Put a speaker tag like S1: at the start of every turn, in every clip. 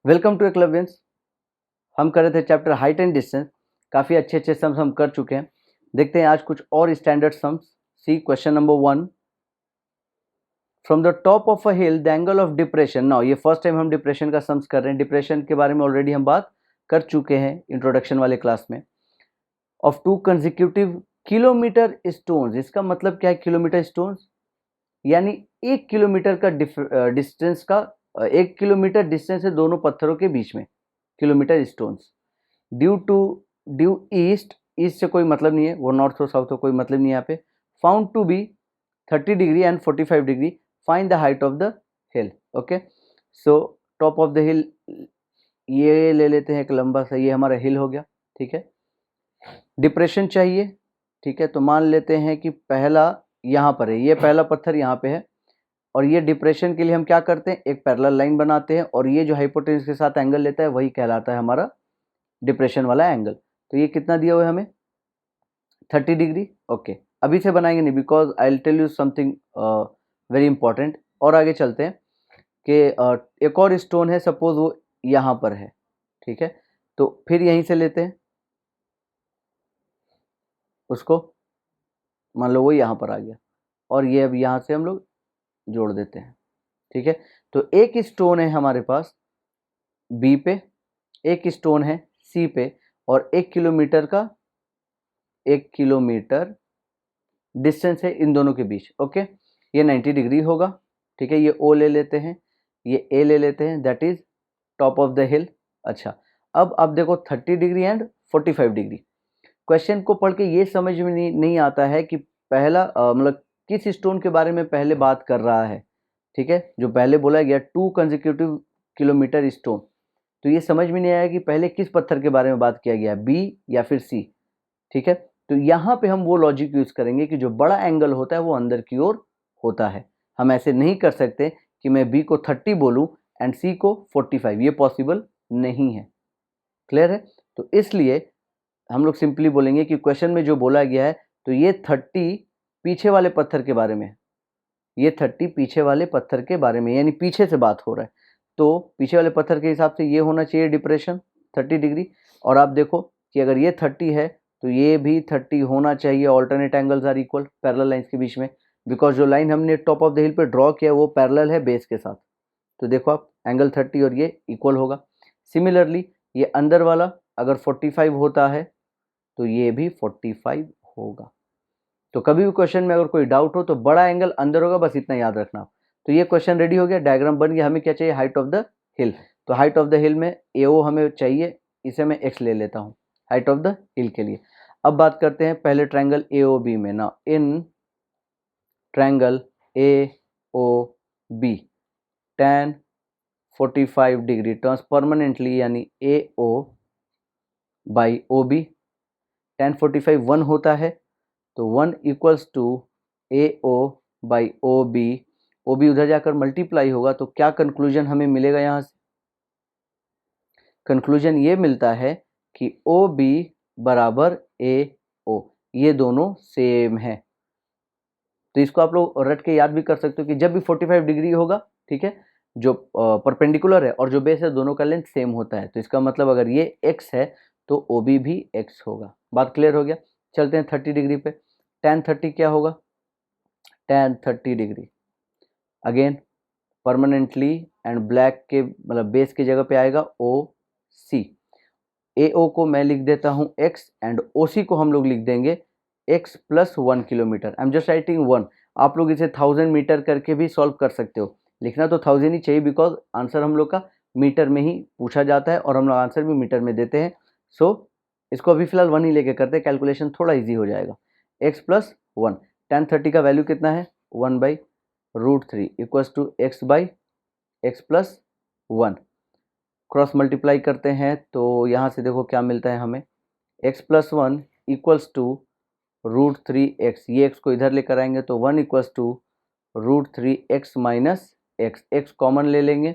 S1: Welcome to एकलव्यंस। हम कर रहे थे चैप्टर हाइट एंड डिस्टेंस। काफ़ी अच्छे सम्स हम कर चुके हैं। देखते हैं आज कुछ और standard sums. See question number 1। From the top of a hill the angle of depression. Now ये फर्स्ट टाइम हम डिप्रेशन का सम्स कर रहे हैं। डिप्रेशन के बारे में ऑलरेडी हम बात कर चुके हैं इंट्रोडक्शन वाले क्लास में। Of 2 consecutive kilometre stones. इसका मतलब क्या है किलोमीटर स्टोन्स? यानी 1 किलोमीटर का डिस्टेंस का 1 किलोमीटर डिस्टेंस है दोनों पत्थरों के बीच में। किलोमीटर स्टोन्स ड्यू ईस्ट से कोई मतलब नहीं है, वो नॉर्थ और साउथ का कोई मतलब नहीं है यहाँ पे। Found to be 30 degree and 45 degree. Find the height of the hill. Okay, so top of the hill ये ले लेते हैं एक लंबा सा, ये हमारा हिल हो गया। ठीक है, डिप्रेशन चाहिए। ठीक है, तो मान लेते हैं कि पहला यहाँ पर है, ये पहला पत्थर यहाँ पे है और ये डिप्रेशन के लिए हम क्या करते हैं, एक पैरेलल लाइन बनाते हैं और ये जो हाइपोटेन्यूज के साथ एंगल लेता है वही कहलाता है हमारा डिप्रेशन वाला एंगल। तो ये कितना दिया हुआ है हमें, 30 डिग्री। ओके, अभी से बनाएंगे नहीं, because I will tell you something very important. और आगे चलते हैं कि एक और स्टोन है, सपोज वो यहाँ पर है। ठीक है, तो फिर यहीं से लेते हैं उसको, मान लो वो यहाँ पर आ गया और ये अब यहाँ से हम लोग जोड़ देते हैं। ठीक है, तो एक स्टोन है हमारे पास बी पे, एक स्टोन है सी पे और 1 किलोमीटर डिस्टेंस है इन दोनों के बीच। ओके, ये 90 डिग्री होगा। ठीक है, ये ओ ले लेते हैं, ये ए ले लेते हैं, that is top of the हिल। अच्छा, अब आप देखो 30 डिग्री एंड 45 डिग्री। क्वेश्चन को पढ़ के ये समझ में नहीं आता है कि पहला मतलब किस स्टोन के बारे में पहले बात कर रहा है। ठीक है, जो पहले बोला गया 2 कंसेक्यूटिव किलोमीटर स्टोन, तो ये समझ में नहीं आया कि पहले किस पत्थर के बारे में बात किया गया, बी या फिर सी। ठीक है, तो यहाँ पे हम वो लॉजिक यूज करेंगे कि जो बड़ा एंगल होता है वो अंदर की ओर होता है। हम ऐसे नहीं कर सकते कि मैं बी को 30 बोलूँ एंड सी को 45, ये पॉसिबल नहीं है। क्लियर है? तो इसलिए हम लोग सिंपली बोलेंगे कि क्वेश्चन में जो बोला गया है तो ये 30 पीछे वाले पत्थर के बारे में, ये 30 पीछे वाले पत्थर के बारे में, यानी पीछे से बात हो रहा है। तो पीछे वाले पत्थर के हिसाब से ये होना चाहिए डिप्रेशन 30 डिग्री। और आप देखो कि अगर ये 30 है तो ये भी 30 होना चाहिए। Alternate angles are equal parallel lines के बीच में, बिकॉज जो लाइन हमने टॉप ऑफ द हिल पे ड्रॉ किया वो पैरेलल है बेस के साथ। तो देखो आप एंगल 30 और ये इक्वल होगा। सिमिलरली ये अंदर वाला अगर 45 होता है तो ये भी 45 होगा। तो कभी भी क्वेश्चन में अगर कोई डाउट हो तो बड़ा एंगल अंदर होगा, बस इतना याद रखना। तो ये क्वेश्चन रेडी हो गया, डायग्राम बन गया। हमें क्या चाहिए, हाइट ऑफ द हिल। तो हाइट ऑफ द हिल में एओ हमें चाहिए, इसे मैं एक्स ले लेता हूँ हाइट ऑफ द हिल के लिए। अब बात करते हैं पहले ट्रायंगल एओबी में। ना in triangle A O B tan 45 degree turns permanently, यानी A O by O B. tan 45 1 होता है तो 1 equals to A O by O B. O B उधर जाकर मल्टीप्लाई होगा तो क्या कंक्लूजन हमें मिलेगा यहाँ से? कंक्लूजन ये मिलता है कि ओ बी बराबर ए ओ, ये दोनों सेम है। तो इसको आप लोग रट के याद भी कर सकते हो कि जब भी 45 डिग्री होगा, ठीक है, जो परपेंडिकुलर है और जो बेस है दोनों का लेंथ सेम होता है। तो इसका मतलब अगर ये x है तो ओ बी भी x होगा। बात क्लियर हो गया? चलते हैं 30 डिग्री पे। tan 30 क्या होगा? tan 30 degree again permanently and black के मतलब बेस की जगह पे आएगा ओ सी। ए ओ को मैं लिख देता हूँ x एंड ओ सी को हम लोग लिख देंगे x plus 1 kilometre. I am just writing 1। आप लोग इसे 1000 मीटर करके भी सॉल्व कर सकते हो। लिखना तो 1000 ही चाहिए, बिकॉज आंसर हम लोग का मीटर में ही पूछा जाता है और हम लोग आंसर भी मीटर में देते हैं। सो इसको अभी फिलहाल 1 ही लेके करते हैं, कैलकुलेशन थोड़ा ईजी हो जाएगा। x प्लस 1, tan 30 का वैल्यू कितना है? 1/√3 equals to x by x plus 1। Cross multiply करते हैं तो यहाँ से देखो क्या मिलता है हमें, x plus 1 equals to √3x। ये x को इधर लेकर आएंगे तो 1 equals to √3x minus x। x common ले लेंगे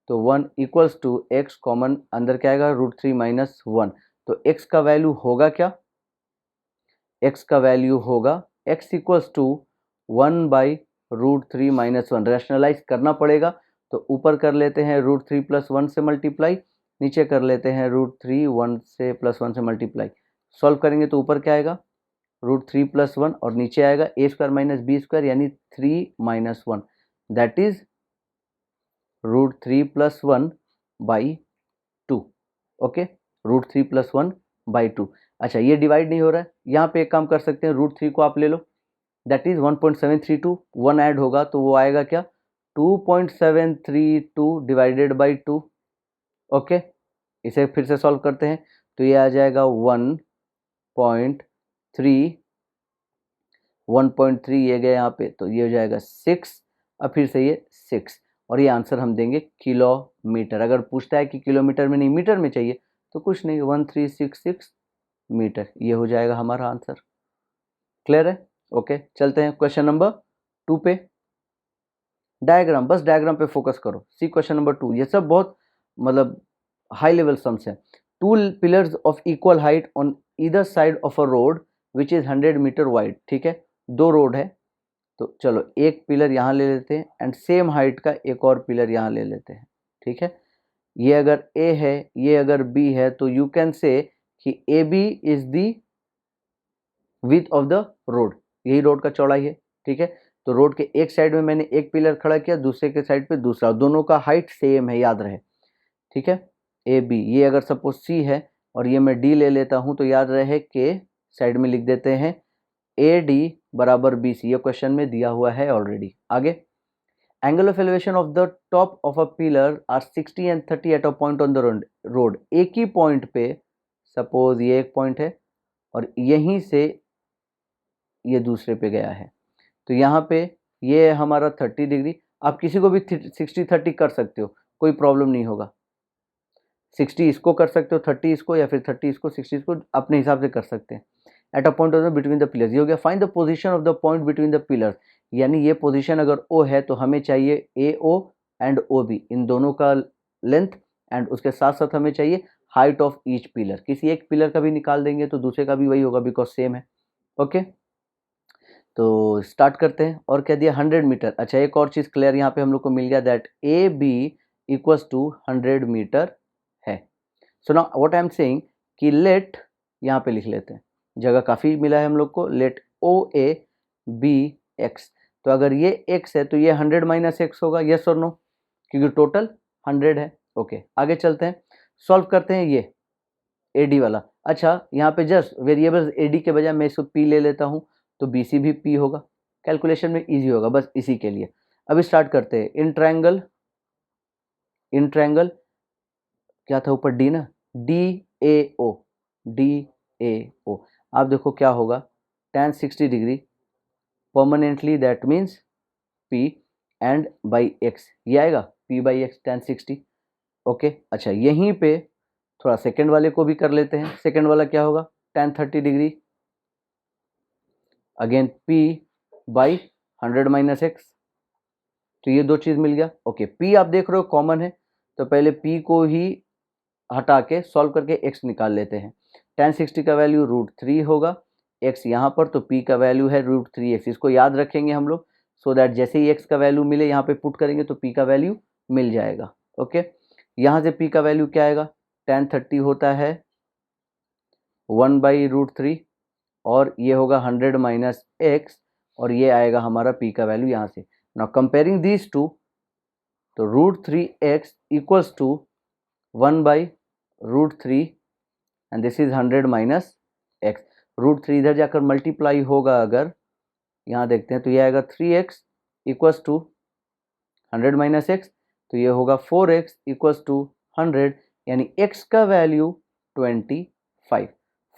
S1: तो 1 इक्वल्स टू x कॉमन अंदर क्या आएगा, √3 माइनस 1। तो x का वैल्यू होगा क्या? x का वैल्यू होगा x equals to 1/√3 minus 1। Rationalise करना पड़ेगा तो ऊपर कर लेते हैं √3 + 1 से मल्टीप्लाई, नीचे कर लेते हैं √3 1 से +1 से मल्टीप्लाई। सॉल्व करेंगे तो ऊपर क्या आएगा √3 + 1 और नीचे आएगा a² - b² यानी 3 - 1 दैट इज √3 + 1/2। ओके, √3 + 1/2। अच्छा, ये डिवाइड नहीं हो रहा है, यहाँ पे एक काम कर सकते हैं, √3 को आप ले लो, दैट इज 1.732, 1 ऐड होगा तो वो आएगा क्या 2.732 डिवाइडेड बाई 2। ओके, इसे फिर से सॉल्व करते हैं तो ये आ जाएगा 1.3 ये गया यहाँ पे तो ये हो जाएगा 6, अब फिर से ये 6 और ये आंसर हम देंगे किलोमीटर। अगर पूछता है कि किलोमीटर में नहीं मीटर में चाहिए तो कुछ नहीं, 1366 मीटर, ये हो जाएगा हमारा आंसर। क्लियर है? ओके, चलते हैं क्वेश्चन नंबर 2 पे। डायग्राम, बस डायग्राम पे फोकस करो। सी क्वेश्चन नंबर 2, ये सब बहुत मतलब हाई लेवल सम्स है। 2 pillars of equal height on either side of a road which is 100 metre wide. ठीक है, 2 रोड है तो चलो एक पिलर यहाँ ले लेते हैं एंड सेम हाइट का एक और पिलर यहाँ ले लेते हैं। ठीक है, ये अगर ए है, ये अगर बी है तो यू कैन से कि A B is the width of the road, यही रोड का चौड़ाई है। ठीक है, तो रोड के एक साइड में मैंने एक पिलर खड़ा किया, दूसरे के साइड पे दूसरा, दोनों का हाइट सेम है, याद रहे। ठीक है, ए बी, ये अगर सपोज सी है और ये मैं डी ले लेता हूं तो याद रहे के साइड में लिख देते हैं ए डी बराबर बी सी, ये क्वेश्चन में दिया हुआ है ऑलरेडी। आगे, angle of elevation of the top of a pillar are 60 and 30 at a point on the road. एक ही पॉइंट पे, सपोज ये एक पॉइंट है और यहीं से ये दूसरे पे गया है तो यहाँ पे ये हमारा 30 डिग्री, आप किसी को भी 60-30 कर सकते हो, कोई प्रॉब्लम नहीं होगा। 60 इसको कर सकते हो, 30 इसको, या फिर 30 इसको, 60 इसको, अपने हिसाब से कर सकते हैं। Eight a point of the between the pillars, ये हो गया। Find the position of the point between the pillars, यानी ये पोजीशन अगर ओ है तो हमें चाहिए ए ओ एंड ओ बी, इन दोनों का लेंथ, एंड उसके साथ साथ हमें चाहिए हाइट ऑफ ईच पिलर। किसी एक पिलर का भी निकाल देंगे तो दूसरे का भी वही होगा बिकॉज सेम है। ओके, तो स्टार्ट करते हैं। और क्या दिया 100 मीटर। अच्छा, एक और चीज़ क्लियर यहाँ पे हम लोग को मिल गया that A B equals to 100 metre है। So now what I am saying कि लेट, यहाँ पे लिख लेते हैं, जगह काफ़ी मिला है हम लोग को, let O A B x. तो अगर ये एक्स है तो ये 100 - एक्स होगा, यस और नो, क्योंकि टोटल 100 है। ओके, आगे चलते हैं, सॉल्व करते हैं ये ए डी वाला। अच्छा, यहाँ पे जस्ट वेरिएबल्स ए डी के बजाय मैं इसको पी ले लेता हूँ तो बी सी भी पी होगा, कैलकुलेशन में इजी होगा, बस इसी के लिए। अभी स्टार्ट करते हैं। इन ट्रायंगल क्या था ऊपर डी ना, D A O, D A ओ, आप देखो क्या होगा tan 60 degree permanently, that means P and by x, ये आएगा p/x tan 60। ओके, अच्छा यहीं पे थोड़ा सेकंड वाले को भी कर लेते हैं। सेकंड वाला क्या होगा tan 30 degree, again p/100 - x, तो ये दो चीज़ मिल गया। ओके, p आप देख रहे हो कॉमन है तो पहले p को ही हटा के सॉल्व करके x निकाल लेते हैं। tan 60 का वैल्यू √3 होगा, x यहाँ पर, तो p का वैल्यू है √3x, इसको याद रखेंगे हम लोग सो दैट जैसे ही x का वैल्यू मिले यहाँ पे पुट करेंगे तो p का वैल्यू मिल जाएगा। ओके, यहाँ से p का वैल्यू क्या आएगा, tan 30 होता है 1/√3 और ये होगा 100 - x और ये आएगा हमारा p का वैल्यू यहाँ से। नाउ कंपेयरिंग दीज टू, तो √3x equals to 1/√3 and this is 100 - x। √3 इधर जाकर मल्टीप्लाई होगा, अगर यहाँ देखते हैं तो ये आएगा 3x इक्वल्स टू 100 - x, तो ये होगा 4x इक्वल्स टू 100, यानी x का वैल्यू 25।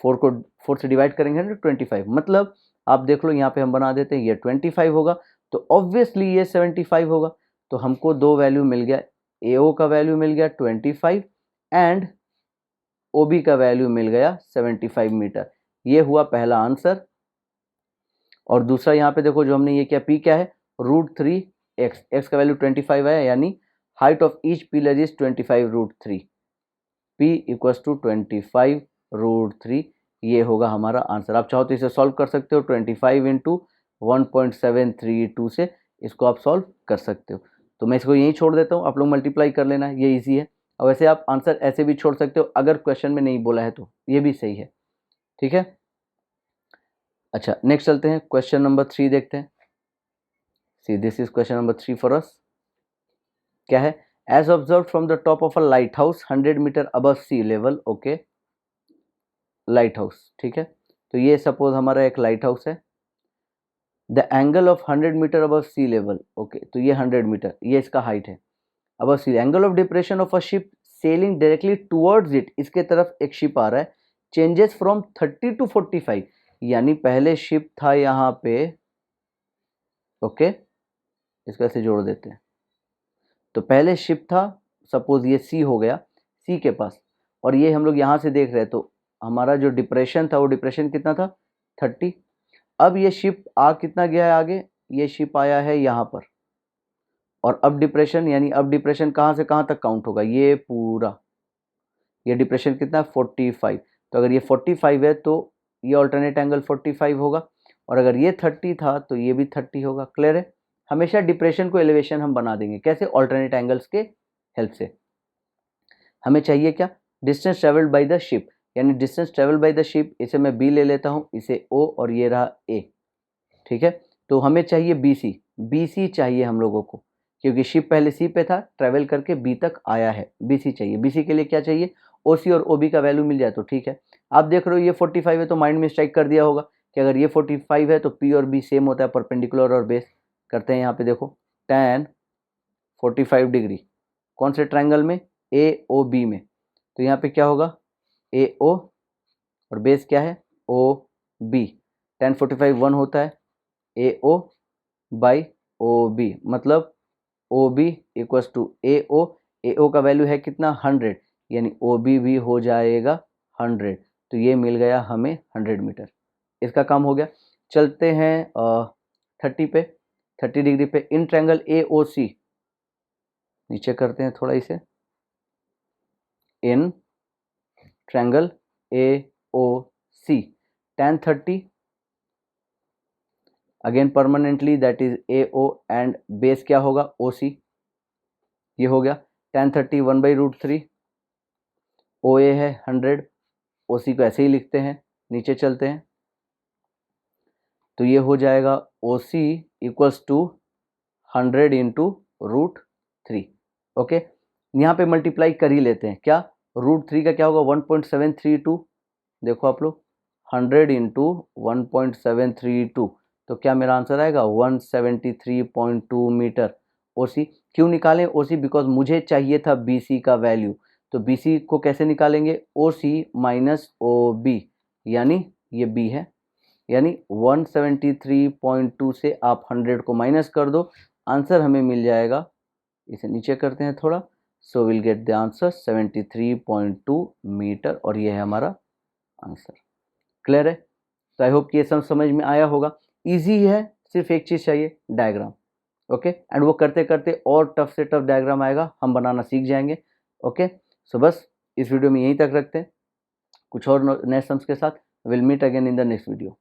S1: 4 से डिवाइड करेंगे तो 25, मतलब आप देख लो यहाँ पे हम बना देते हैं, ये 25 होगा तो ऑब्वियसली ये 75 होगा। तो हमको दो वैल्यू मिल गया, AO का वैल्यू मिल गया 25 एंड OB का वैल्यू मिल गया 75 मीटर। ये हुआ पहला आंसर। और दूसरा यहाँ पे देखो जो हमने ये किया, P क्या है √3x, x का वैल्यू 25 है, यानी height of each pillar is 25√3, P equals to 25√3, ये होगा हमारा आंसर। आप चाहो तो इसे सॉल्व कर सकते हो, 25 × 1.732 से इसको आप सॉल्व कर सकते हो। तो मैं इसको यहीं छोड़ देता हूँ, आप लोग मल्टीप्लाई कर लेना, ये इजी है। और वैसे आप आंसर ऐसे भी छोड़ सकते हो अगर क्वेश्चन में नहीं बोला है तो, ये भी सही है, ठीक है। अच्छा नेक्स्ट चलते हैं, क्वेश्चन नंबर 3 देखते हैं। See this is question number 3 for us. क्या है, as observe from the top of a lighthouse 100 metre above sea level, okay, lighthouse, ठीक है। तो ये सपोज हमारा एक लाइट हाउस है, the angle of 100 metre above sea level, okay, तो ये 100 मीटर, ये इसका हाइट है, above sea, angle of depression of a ship sailing directly towards it, इसके तरफ एक शिप आ रहा है, चेंजेस फ्रॉम 30 टू 45, यानी पहले शिप था यहाँ पे, ओके, इसको ऐसे जोड़ देते हैं। तो पहले शिप था, सपोज ये सी हो गया, सी के पास, और ये हम लोग यहाँ से देख रहे हैं, तो हमारा जो डिप्रेशन था वो डिप्रेशन कितना था, 30। अब ये शिप कितना गया है आगे, ये शिप आया है यहाँ पर, और अब डिप्रेशन, यानी अब डिप्रेशन कहाँ से कहाँ तक काउंट होगा, ये पूरा, ये डिप्रेशन कितना है 45। तो अगर ये 45 है तो ये ऑल्टरनेट एंगल 45 होगा, और अगर ये 30 था तो ये भी 30 होगा। क्लियर है, हमेशा डिप्रेशन को एलिवेशन हम बना देंगे, कैसे, ऑल्टरनेट एंगल्स के हेल्प से। हमें चाहिए क्या, distance travelled by the ship, यानी distance travelled by the ship, इसे मैं बी ले लेता हूँ, इसे ओ, और ये रहा ए, ठीक है। तो हमें चाहिए बीसी, बीसी चाहिए हम लोगों को, क्योंकि शिप पहले सी पे था, ट्रेवल करके बी तक आया है, बीसी चाहिए। बीसी के लिए क्या चाहिए, ओसी और ओबी का वैल्यू मिल जाए तो ठीक है। आप देख रहे हो ये 45 है, तो माइंड में स्ट्राइक कर दिया होगा कि अगर ये 45 है तो पी और बी सेम होता है, परपेंडिकुलर और बेस। करते हैं यहाँ पे, देखो tan 45 डिग्री कौन से ट्रायंगल में, ए ओ बी में, तो यहाँ पे क्या होगा, ए ओ और बेस क्या है, ओ बी, tan 45 1 होता है, ए ओ बाई ओ बी, मतलब O B equals to A ओ का वैल्यू है कितना 100, यानी ओ बी भी हो जाएगा 100, तो ये मिल गया हमें 100 मीटर, इसका काम हो गया। चलते हैं 30 डिग्री पे, इन ट्रायंगल ए ओ सी, नीचे करते हैं थोड़ा इसे, in triangle A O C, tan 30 again permanently, that is A O, and base क्या होगा, ओ सी, ये हो गया tan 30 1/√3, ओ ए है 100, ओ सी को ऐसे ही लिखते हैं, नीचे चलते हैं, तो ये हो जाएगा ओ सी इक्वल्स टू 100 इंटू √3, ओके। यहाँ पे मल्टीप्लाई कर ही लेते हैं, क्या, √3 का क्या होगा 1.732, देखो आप लोग 100 इंटू 1.732, तो क्या मेरा आंसर आएगा 173.2 मीटर। ओसी क्यों निकालें ओसी, बिकॉज मुझे चाहिए था बीसी का वैल्यू, तो बीसी को कैसे निकालेंगे, ओसी माइनस ओ बी, यानी ये बी है, यानी 173.2 से आप 100 को माइनस कर दो, आंसर हमें मिल जाएगा, इसे नीचे करते हैं थोड़ा, so will get the answer 73.2 metre, और ये है हमारा आंसर। क्लियर है, तो आई होप कि ये सब समझ में आया होगा, इजी है, सिर्फ एक चीज़ चाहिए, डायग्राम, ओके। एंड वो करते करते और टफ से टफ डायग्राम आएगा, हम बनाना सीख जाएंगे, ओके। सो बस इस वीडियो में यहीं तक रखते हैं, कुछ और नए सम्स के साथ, will meet again in the next video.